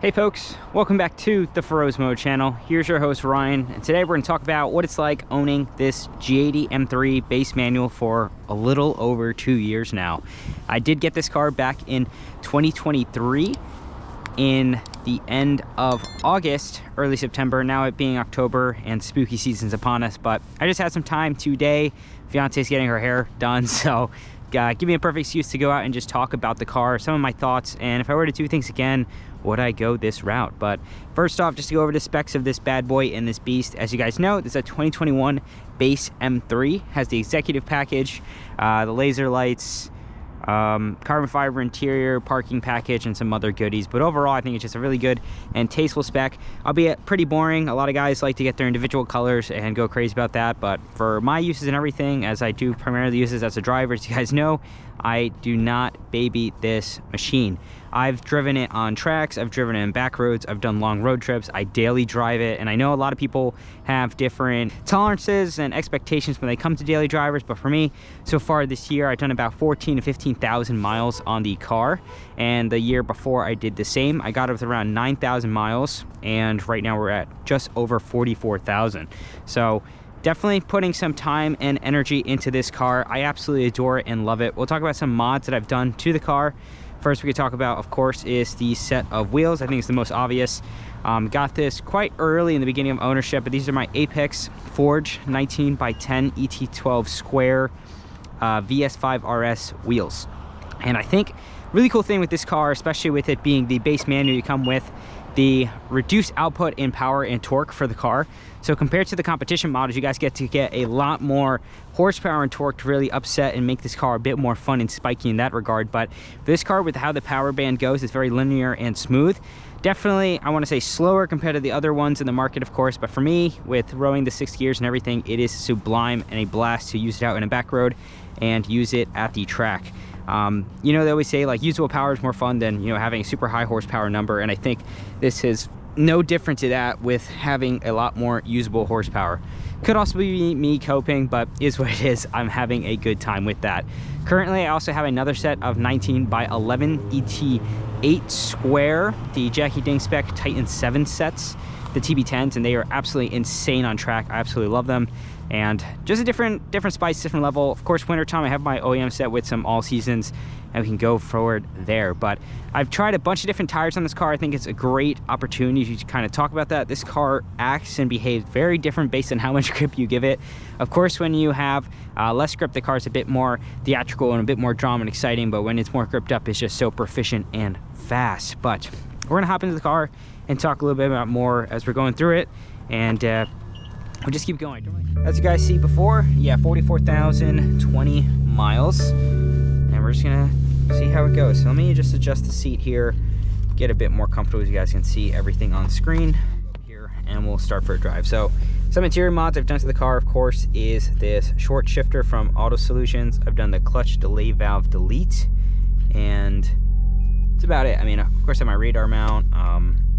Hey folks, welcome back to the Feroz Moto channel. Here's your host Ryan, and today we're going to talk about what it's like owning this G80 M3 base manual for a little over 2 years now. I did get this car back in 2023 in the end of August, early September, now it being October and spooky season's upon us, but I just had some time today. Fiance's getting her hair done, so give me a perfect excuse to go out and just talk about the car, some of my thoughts, and if I were to do things again, would I go this route? But first off, just to go over the specs of this bad boy and this beast. As you guys know, this is a 2021 base M3, has the executive package, the laser lights, carbon fiber interior, parking package, and some other goodies. But overall, I think it's just a really good and tasteful spec, albeit pretty boring. A lot of guys like to get their individual colors and go crazy about that, but for my uses and everything, as I do primarily use this as a driver, as you guys know, I do not baby this machine. I've driven it on tracks, I've driven it in back roads, I've done long road trips, I daily drive it, and I know a lot of people have different tolerances and expectations when they come to daily drivers, but for me, so far this year, I've done about 14 to 15,000 miles on the car, and the year before I did the same. I got it with around 9,000 miles, and right now we're at just over 44,000. So definitely putting some time and energy into this car. I absolutely adore it and love it. We'll talk about some mods that I've done to the car. First we could talk about, of course, is the set of wheels. I think it's the most obvious. Got this quite early in the beginning of ownership, but these are my Apex Forge 19 by 10 ET12 square VS5 RS wheels. And I think really cool thing with this car, especially with it being the base manual, you come with the reduced output in power and torque for the car. So compared to the competition models, you guys get to get a lot more horsepower and torque to really upset and make this car a bit more fun and spiky in that regard. But this car, with how the power band goes, it's very linear and smooth. Definitely, I want to say slower compared to the other ones in the market, of course, but for me, with rowing the 6 gears and everything, it is sublime and a blast to use it out in a back road and use it at the track. You know, they always say like usable power is more fun than, you know, having a super high horsepower number, and I think this is no different to that with having a lot more usable horsepower. Could also be me coping, but is what it is. I'm having a good time with that. Currently, I also have another set of 19 by 11 ET8 square, the Jackie Ding spec Titan 7 sets, the TB10s, and they are absolutely insane on track. I absolutely love them. And just a different spice, different level. Of course, wintertime, I have my OEM set with some all seasons, and we can go forward there. But I've tried a bunch of different tires on this car. I think it's a great opportunity to kind of talk about that. This car acts and behaves very different based on how much grip you give it. Of course, when you have less grip, the car is a bit more theatrical and a bit more drama and exciting, but when it's more gripped up, it's just so proficient and fast. But we're gonna hop into the car and talk a little bit about more as we're going through it, and we'll just keep going. As you guys see before, yeah, 44,020 miles, and we're just gonna see how it goes. So let me just adjust the seat here, get a bit more comfortable so you guys can see everything on screen here, and we'll start for a drive. So some interior mods I've done to the car, of course, is this short shifter from AutoSolutions. I've done the clutch delay valve delete, and that's about it. I mean, of course, I have my radar mount,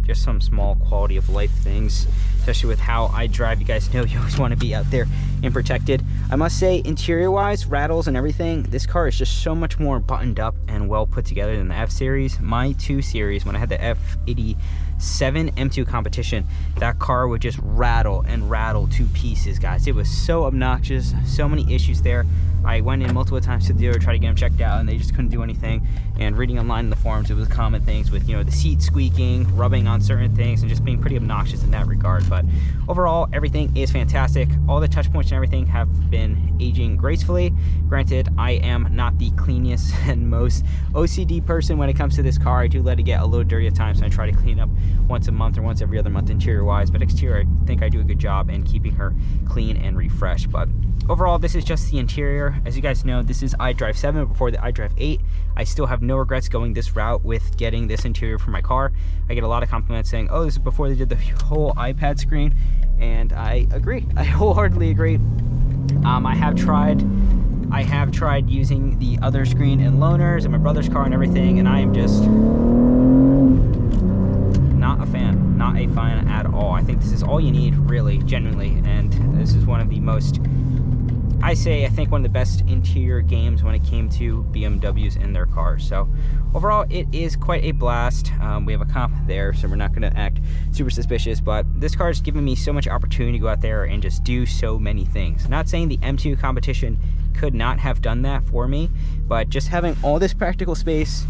just some small quality of life things, especially with how I drive. You guys know you always want to be out there and protected. I must say, interior wise, rattles and everything, this car is just so much more buttoned up and well put together than the F series. My 2 series, when I had the F87 M2 competition, that car would just rattle and rattle to pieces, guys. It was so obnoxious, so many issues there. I went in multiple times to the dealer to try to get them checked out, and they just couldn't do anything. And reading online in the forums, it was common things with, you know, the seat squeaking, rubbing on certain things, and just being pretty obnoxious in that regard. But overall, everything is fantastic. All the touch points and everything have been aging gracefully. Granted, I am not the cleanest and most OCD person when it comes to this car. I do let it get a little dirty at times, and I try to clean up once a month or once every other month interior wise, but exterior, I think I do a good job in keeping her clean and refreshed. But overall, this is just the interior. As you guys know, this is iDrive 7 before the iDrive 8. I still have no regrets going this route with getting this interior for my car. I get a lot of compliments saying, oh, this is before they did the whole iPad screen, and I agree. I wholeheartedly agree. I have tried using the other screen in loaners and my brother's car and everything, and I am just not a fan at all. I think this is all you need, really, genuinely, and this is one of the most I think one of the best interior games when it came to BMWs in their cars. So overall, it is quite a blast. We have a comp there, so we're not going to act super suspicious, but this car is giving me so much opportunity to go out there and just do so many things. Not saying the M2 competition could not have done that for me, but just having all this practical space,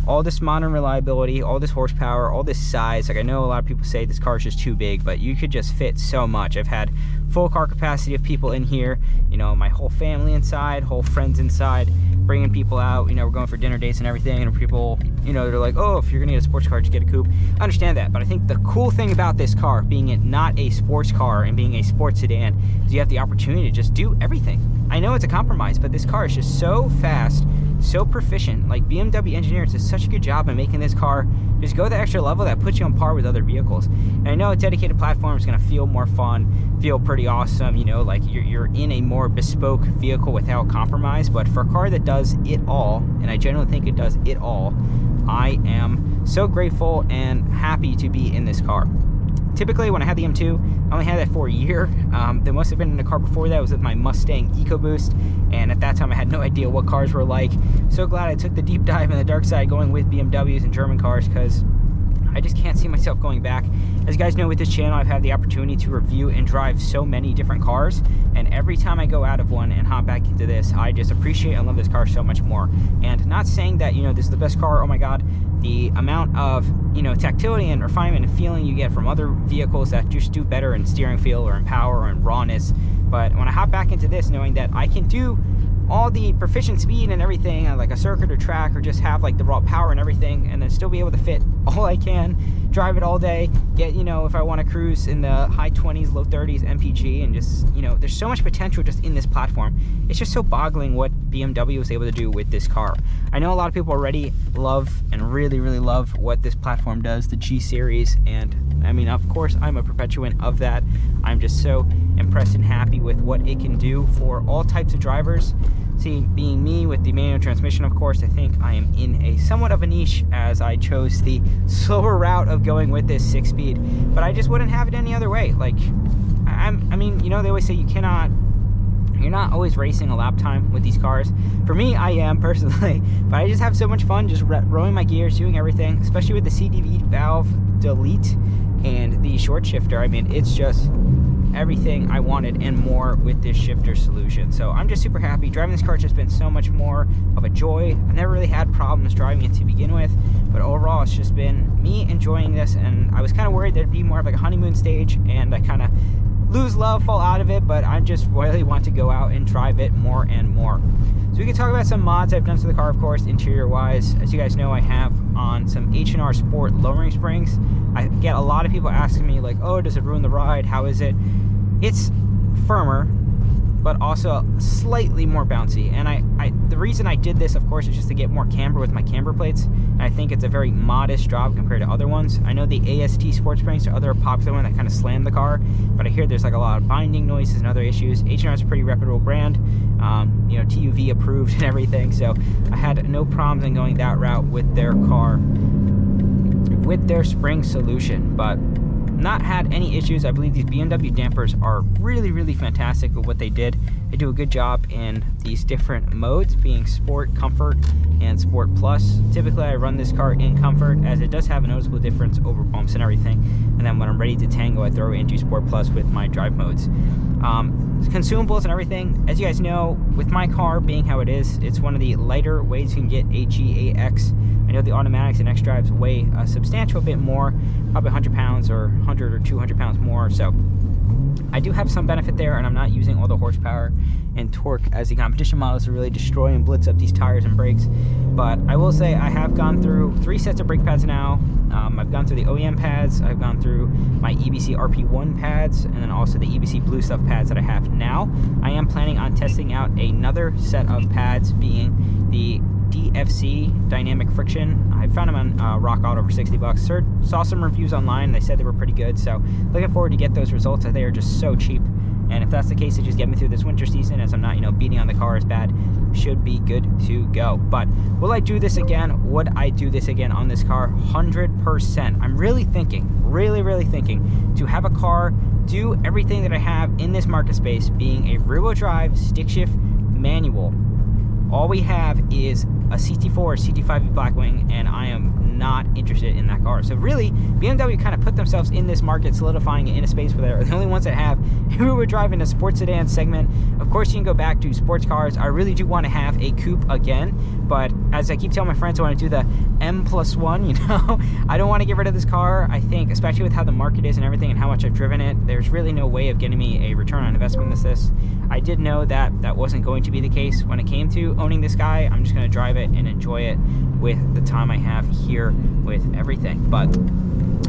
all this modern reliability, all this horsepower, all this size. Like, I know a lot of people say this car is just too big, but you could just fit so much. I've had full car capacity of people in here, you know, my whole family inside, whole friends inside, bringing people out. You know, we're going for dinner dates and everything, and people, you know, they're like, oh, if you're gonna get a sports car, just get a coupe. I understand that, but I think the cool thing about this car, being it not a sports car and being a sports sedan, is you have the opportunity to just do everything. I know it's a compromise, but this car is just so fast, so proficient. Like, BMW engineers did such a good job in making this car just go the extra level that puts you on par with other vehicles. And I know a dedicated platform is going to feel more fun, feel pretty awesome, you know, like you're in a more bespoke vehicle without compromise. But for a car that does it all, and I generally think it does it all, I am so grateful and happy to be in this car. Typically, when I had the M2, I only had that for a year. The most I've been in a car before that was with my Mustang EcoBoost, and at that time I had no idea what cars were like. So glad I took the deep dive in the dark side going with BMWs and German cars, because I just can't see myself going back. As you guys know, with this channel, I've had the opportunity to review and drive so many different cars, and every time I go out of one and hop back into this, I just appreciate and love this car so much more. And not saying that, you know, this is the best car, oh my god. The amount of, you know, tactility and refinement and feeling you get from other vehicles that just do better in steering feel or in power or in rawness. But when I hop back into this, knowing that I can do all the proficient speed and everything, like a circuit or track, or just have like the raw power and everything, and then still be able to fit all I can, drive it all day, get, you know, if I want to cruise in the high 20s, low 30s MPG, and just, you know, there's so much potential just in this platform. It's just so boggling what BMW was able to do with this car. I know a lot of people already love and really love what this platform does, the G series, and I mean, of course, I'm a perpetuant of that. I'm just so impressed and happy with what it can do for all types of drivers. See, being me with the manual transmission, of course, I think I am in a somewhat of a niche, as I chose the slower route of going with this 6-speed, but I just wouldn't have it any other way. Like, I mean, you know, they always say you're not always racing a lap time with these cars. For me, I am personally, but I just have so much fun just rolling my gears, doing everything, especially with the CDV valve delete and the short shifter. I mean, it's just everything I wanted and more with this shifter solution. So I'm just super happy. Driving this car has just been so much more of a joy. I've never really had problems driving it to begin with, but overall it's just been me enjoying this, and I was kind of worried there'd be more of like a honeymoon stage and I kind of lose love, fall out of it, but I just really want to go out and drive it more and more. So we can talk about some mods I've done to the car, of course, interior wise. As you guys know, I have on some H&R Sport lowering springs. I get a lot of people asking me like, oh, does it ruin the ride? How is it? It's firmer, but also slightly more bouncy. And the reason I did this, of course, is just to get more camber with my camber plates. And I think it's a very modest drop compared to other ones. I know the AST Sport Springs are other popular one that kind of slam the car, but I hear there's like a lot of binding noises and other issues. H&R is a pretty reputable brand, you know, TUV approved and everything. So I had no problems in going that route with their car, with their spring solution, but not had any issues. I believe these BMW dampers are really fantastic with what they did. They do a good job in these different modes, being Sport, Comfort, and Sport Plus. Typically I run this car in Comfort, as it does have a noticeable difference over bumps and everything, and then when I'm ready to tango, I throw it into Sport Plus with my drive modes. Consumables and everything, as you guys know, with my car being how it is, it's one of the lighter ways you can get a G8X. I know the automatics and X-Drives weigh a substantial bit more, probably 100 pounds or 100 or 200 pounds more, so I do have some benefit there, and I'm not using all the horsepower and torque as the competition models to really destroy and blitz up these tires and brakes. But I will say I have gone through 3 sets of brake pads now. I've gone through the OEM pads, I've gone through my EBC RP1 pads, and then also the EBC Bluestuff pads that I have now. I am planning on testing out another set of pads, being the DFC Dynamic Friction. I found them on Rock Auto for 60 bucks. Saw some reviews online, they said they were pretty good, so looking forward to get those results, as they are just so cheap. And if that's the case, it just get me through this winter season, as I'm not, you know, beating on the car as bad. should be good to go. But will I do this again? Would I do this again on this car? 100%. I'm really thinking, really thinking to have a car do everything that I have in this market space, being a rear-wheel drive, stick shift, manual. All we have is a CT4 or CT5 Blackwing, and I am not interested in that car. So really, BMW kind of put themselves in this market, solidifying it in a space where they're the only ones that have a rear-wheel drive in a sports sedan segment. Of course, you can go back to sports cars. I really do want to have a coupe again, but as I keep telling my friends, I want to do the M+1, you know. I don't want to get rid of this car. I think, especially with how the market is and everything and how much I've driven it, there's really no way of getting me a return on investment with this. I did know that that wasn't going to be the case when it came to owning this guy. I'm just going to drive it and enjoy it with the time I have here with everything. But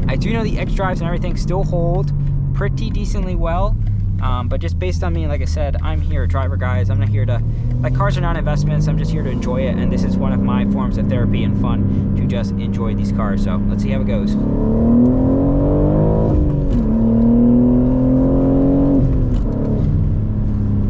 I do know the X drives and everything still hold pretty decently well. But just based on me, like I said, I'm here, driver guys. I'm not here to, like, cars are not investments. I'm just here to enjoy it, and this is one of my forms of therapy and fun to just enjoy these cars. So let's see how it goes.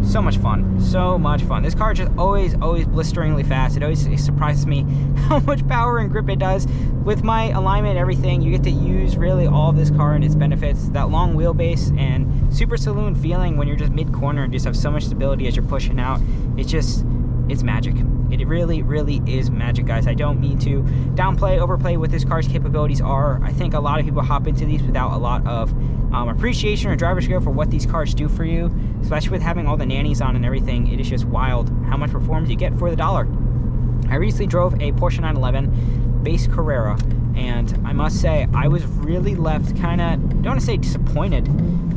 So much fun, so much fun. This car just always blisteringly fast. It always surprises me how much power and grip it does. With my alignment and everything, you get to use really all of this car and its benefits. That long wheelbase and super saloon feeling when you're just mid-corner and just have so much stability as you're pushing out. It's magic. It really is magic, guys. I don't mean to downplay, overplay what this car's capabilities are. I think a lot of people hop into these without a lot of appreciation or driver skill for what these cars do for you, especially with having all the nannies on and everything. It is just wild how much performance you get for the dollar. I recently drove a Porsche 911 base Carrera, and I must say I was really left kind of, don't want to say disappointed,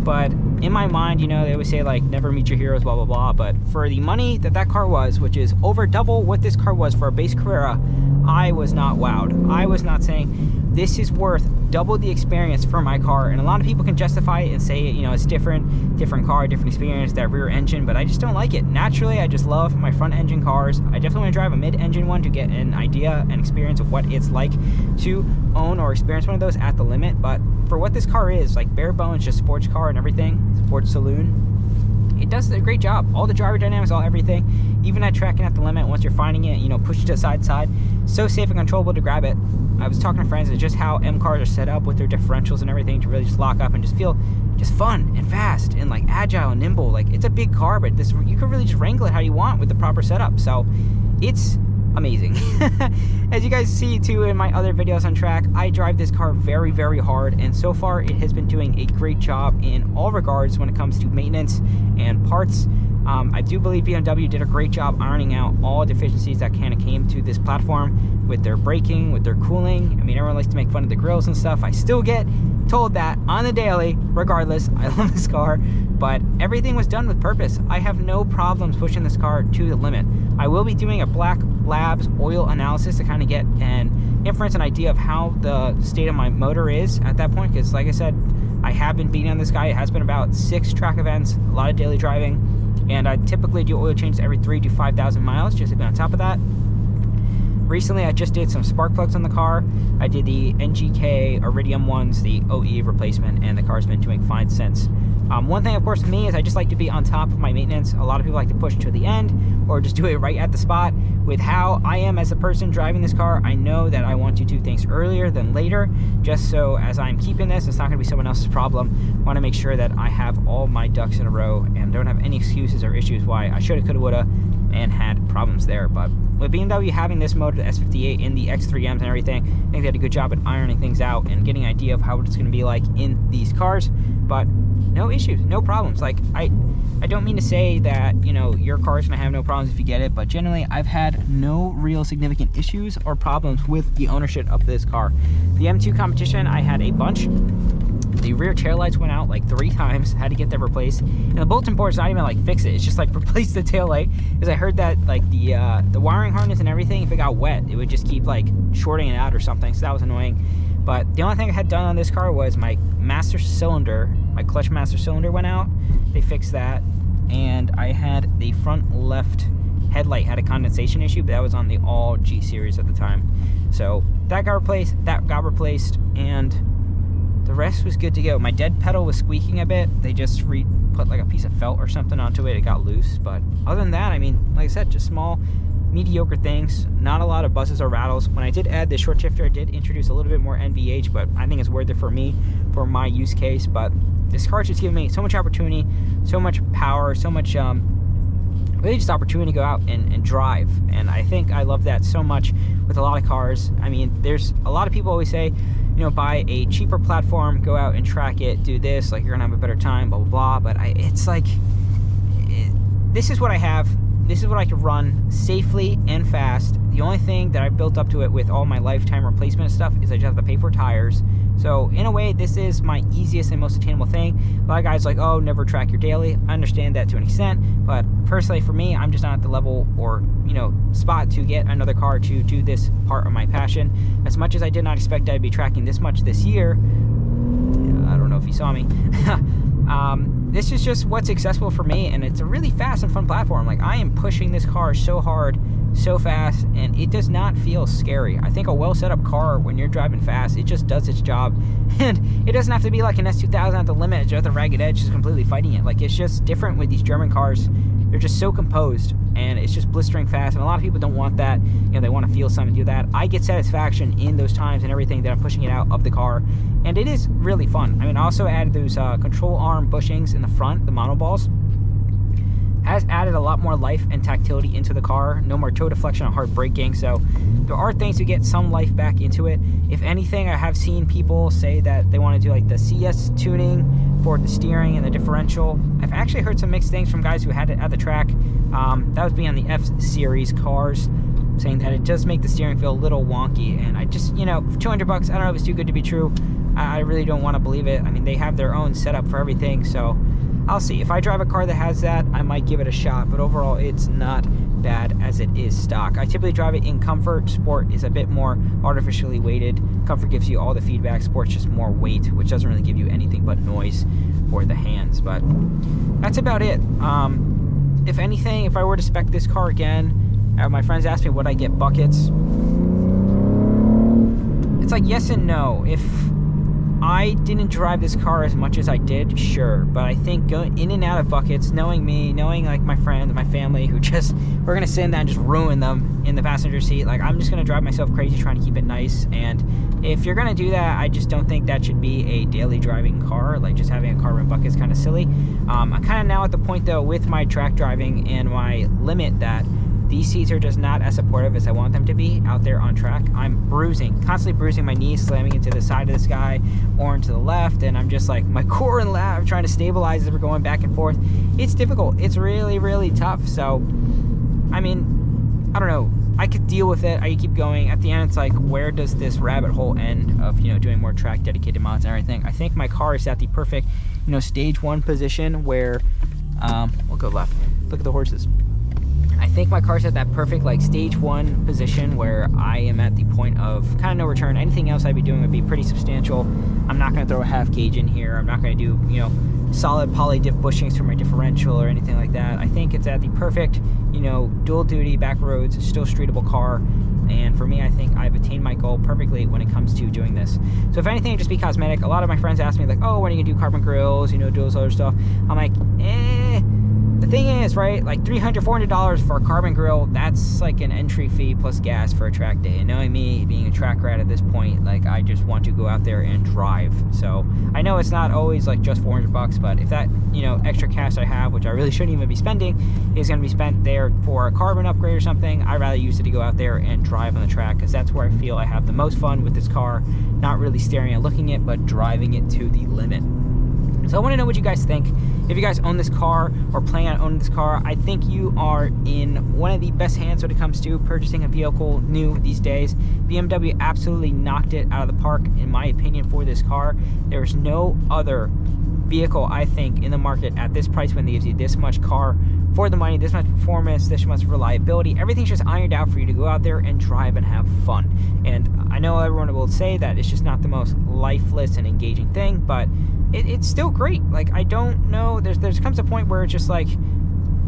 but in my mind, you know, they always say like never meet your heroes, blah blah blah, but for the money that that car was, which is over double what this car was for a base Carrera, I was not wowed. I was not saying this is worth double the experience for my car. And a lot of people can justify it and say, you know, it's different car, different experience, that rear engine, but I just don't like it. Naturally, I just love my front engine cars. I definitely want to drive a mid-engine one to get an idea and experience of what it's like to own or experience one of those at the limit. But for what this car is, like bare bones, just sports car and everything, sports saloon, it does a great job. All the driver dynamics, all everything, even at tracking at the limit, once you're finding it, you know, push it to side to side, so safe and controllable to grab it. I was talking to friends, it's just how M cars are set up with their differentials and everything to really just lock up and just feel just fun and fast and like agile and nimble. Like, it's a big car, but this, you can really just wrangle it how you want with the proper setup. So it's amazing. As you guys see too in my other videos on track, I drive this car very hard, and so far it has been doing a great job in all regards when it comes to maintenance and parts. I do believe BMW did a great job ironing out all deficiencies that kind of came to this platform with their braking, with their cooling. I mean, everyone likes to make fun of the grills and stuff. I still get told that on the daily. Regardless, I love this car, but everything was done with purpose. I have no problems pushing this car to the limit. I will be doing a Black Labs oil analysis to kind of get an inference, an idea of how the state of my motor is at that point, because like I said, I have been beating on this guy. It has been about 6 track events, a lot of daily driving, and I typically do oil changes every 3,000 to 5,000 miles, just to be on top of that. Recently, I just did some spark plugs on the car. I did the NGK Iridium ones, the OE replacement, and the car's been doing fine since. One thing, of course, with me is I just like to be on top of my maintenance. A lot of people like to push to the end or just do it right at the spot. With how I am as a person driving this car, I know that I want to do things earlier than later, just so as I'm keeping this, it's not going to be someone else's problem. I want to make sure that I have all my ducks in a row and don't have any excuses or issues why I shoulda, coulda, woulda, and had problems there. But with BMW having this motor, the S58 in the X3Ms and everything, I think they had a good job at ironing things out and getting an idea of how it's going to be like in these cars. But no issues, no problems. Like, I don't mean to say that, you know, your car's gonna have no problems if you get it, but generally I've had no real significant issues or problems with the ownership of this car. The M2 competition, I had a bunch. The rear taillights went out like 3 times, had to get that replaced. And the bulletin board's not even like fix it, it's just like replace the taillight. Because I heard that like the wiring harness and everything, if it got wet, it would just keep like shorting it out or something, so that was annoying. But the only thing I had done on this car was my master cylinder, my clutch master cylinder went out. They fixed that. And I had the front left headlight had a condensation issue, but that was on the all G series at the time. So that got replaced, and the rest was good to go. My dead pedal was squeaking a bit. They just put like a piece of felt or something onto it. It got loose. But other than that, I mean, like I said, just small, mediocre things. Not a lot of buzzes or rattles. When I did add the short shifter, I did introduce a little bit more NVH, but I think it's worth it for me, for my use case. But this car's just giving me so much opportunity, so much power, so much really just opportunity to go out and drive. And I think I love that so much with a lot of cars. I mean, there's a lot of people always say, you know, buy a cheaper platform, go out and track it, do this, like you're gonna have a better time, blah blah blah. But it's like, this is what I have. This is what I can run safely and fast. The only thing that I've built up to it with all my lifetime replacement stuff is I just have to pay for tires. So in a way, this is my easiest and most attainable thing. A lot of guys are like, oh, never track your daily. I understand that to an extent, but personally for me, I'm just not at the level or, you know, spot to get another car to do this part of my passion. As much as I did not expect I'd be tracking this much this year, I don't know if you saw me. This is just what's accessible for me, and it's a really fast and fun platform. Like, I am pushing this car so hard, so fast, and it does not feel scary. I think a well set up car, when you're driving fast, it just does its job. And it doesn't have to be like an S2000 at the limit, just a ragged edge just completely fighting it. Like, it's just different with these German cars. They're just so composed, and it's just blistering fast, and a lot of people don't want that. You know, they want to feel something, do that. I get satisfaction in those times and everything that I'm pushing it out of the car, and it is really fun. I mean, I also added those control arm bushings in the front, the monoballs. Has added a lot more life and tactility into the car. No more toe deflection or hard braking, so there are things to get some life back into it. If anything, I have seen people say that they want to do like the CS tuning for the steering and the differential. I've actually heard some mixed things from guys who had it at the track. That was being on the F-Series cars, saying that it does make the steering feel a little wonky, and I just, you know, for 200 bucks, I don't know if it's too good to be true. I really don't want to believe it. I mean, they have their own setup for everything, so I'll see. If I drive a car that has that, I might give it a shot, but overall, it's not bad as it is stock. I typically drive it in comfort. Sport is a bit more artificially weighted. Comfort gives you all the feedback. Sport's just more weight, which doesn't really give you anything but noise for the hands, but that's about it. If anything, if I were to spec this car again, my friends asked me would I get buckets. It's like yes and no. If I didn't drive this car as much as I did, sure, but I think going in and out of buckets, knowing me, knowing like my friends, my family, who just, we're gonna sit in there and just ruin them in the passenger seat. Like, I'm just gonna drive myself crazy trying to keep it nice, and if you're gonna do that, I just don't think that should be a daily driving car. Like, just having a car run bucket is kind of silly. I'm kind of now at the point though with my track driving and my limit that these seats are just not as supportive as I want them to be out there on track. I'm bruising, constantly bruising my knees, slamming into the side of this guy or into the left, and I'm just like, my core and lat, trying to stabilize as we're going back and forth. It's difficult. It's really, really tough. So, I mean, I don't know. I could deal with it. I could keep going. At the end, it's like, where does this rabbit hole end of, you know, doing more track dedicated mods and everything? I think my car is at the perfect, you know, stage 1 position where, we'll go left. Look at the horses. I think my car's at that perfect like stage 1 position where I am at the point of kind of no return. Anything else I'd be doing would be pretty substantial. I'm not going to throw a half gauge in here. I'm not going to do, you know, solid poly diff bushings for my differential or anything like that. I think it's at the perfect, you know, dual duty, back roads, still streetable car. And for me, I think I've attained my goal perfectly when it comes to doing this. So if anything, just be cosmetic. A lot of my friends ask me like, oh, when are you going to do carbon grills, you know, do all this other stuff? I'm like, The thing is, right, like $300, $400 for a carbon grill, that's like an entry fee plus gas for a track day. And knowing me, being a track rat at this point, like, I just want to go out there and drive. So I know it's not always like just 400 bucks, but if that, you know, extra cash I have, which I really shouldn't even be spending, is going to be spent there for a carbon upgrade or something, I'd rather use it to go out there and drive on the track, because that's where I feel I have the most fun with this car. Not really staring at looking at, but driving it to the limit. So I want to know what you guys think. If you guys own this car or plan on owning this car, I think you are in one of the best hands when it comes to purchasing a vehicle new these days. BMW absolutely knocked it out of the park, in my opinion, for this car. There's no other vehicle, I think, in the market at this price when they gives you this much car for the money, this much performance, this much reliability. Everything's just ironed out for you to go out there and drive and have fun. And I know everyone will say that it's just not the most lifeless and engaging thing, but it's still great. Like, I don't know, there comes a point where it's just like,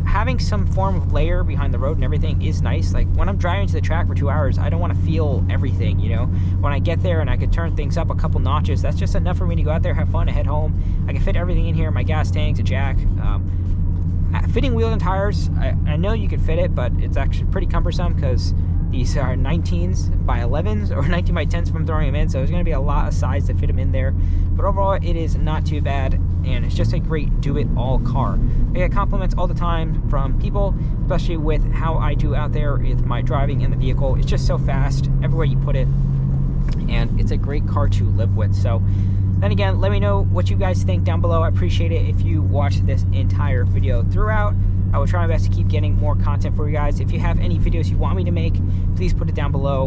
having some form of layer behind the road and everything is nice. Like when I'm driving to the track for 2 hours, I don't want to feel everything, you know. When I get there and I could turn things up a couple notches, that's just enough for me to go out there, have fun, and head home. I can fit everything in here, my gas tanks, a jack. Fitting wheels and tires, I know you can fit it, but it's actually pretty cumbersome because these are 19s by 11s or 19 by 10s if I'm throwing them in, so there's going to be a lot of size to fit them in there. But overall, it is not too bad, and it's just a great do-it-all car. I get compliments all the time from people, especially with how I do out there with my driving in the vehicle. It's just so fast everywhere you put it, and it's a great car to live with. So then again, let me know what you guys think down below. I appreciate it if you watched this entire video throughout. I will try my best to keep getting more content for you guys. If you have any videos you want me to make, please put it down below.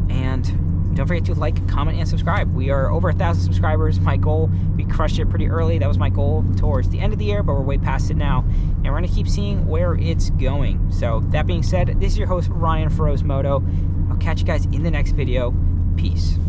And don't forget to like, comment, and subscribe. We are over 1,000 subscribers. My goal, we crushed it pretty early. That was my goal towards the end of the year, but we're way past it now. And we're gonna keep seeing where it's going. So that being said, this is your host, Ryan Feroz Moto. I'll catch you guys in the next video. Peace.